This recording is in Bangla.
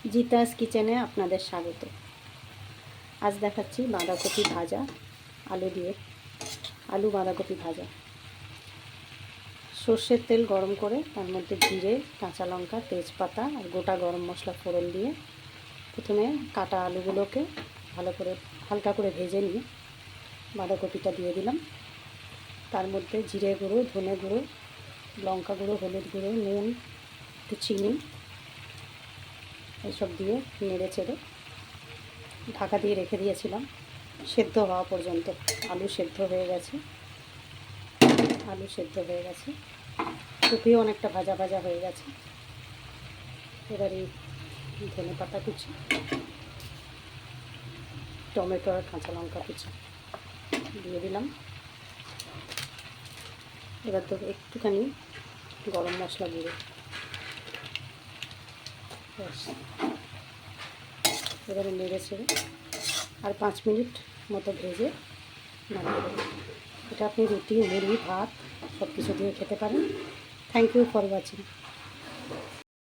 জিতাস কিচেনে আপনাদের স্বাগত। আজ দেখাচ্ছি বাঁধাকপি ভাজা আলু দিয়ে। আলু বাঁধাকপি ভাজা। সর্ষের তেল গরম করে তার মধ্যে জিরে, কাঁচা লঙ্কা, তেজপাতা আর গোটা গরম মশলা ফোড়ন দিয়ে প্রথমে কাটা আলুগুলোকে ভালো করে হালকা করে ভেজে নিয়ে বাঁধাকপিটা দিয়ে দিলাম। তার মধ্যে জিরে গুঁড়ো, ধনে গুঁড়ো, লঙ্কা গুঁড়ো, হলুদ গুঁড়ো, নুন, একটু চিনি এসব দিয়ে নেড়ে চেড়ে ঢাকা দিয়ে রেখে দিয়েছিলাম সেদ্ধ হওয়া পর্যন্ত। আলু সেদ্ধ হয়ে গেছে, কপিও অনেকটা ভাজা ভাজা হয়ে গেছে। এবারে ধনে পাতা কুচি, টমেটো আর কাঁচা লঙ্কা কুচি দিয়ে দিলাম। এবার তো একটুখানি গরম মশলা গুঁড়ো, এবারে নেড়ে ছেড়ে আর 5 মিনিট মতো ভেজে নামিয়ে দেবো। এটা আপনি রুটি, মুড়ি, ভাত সব কিছু দিয়ে খেতে পারেন। Thank you for watching.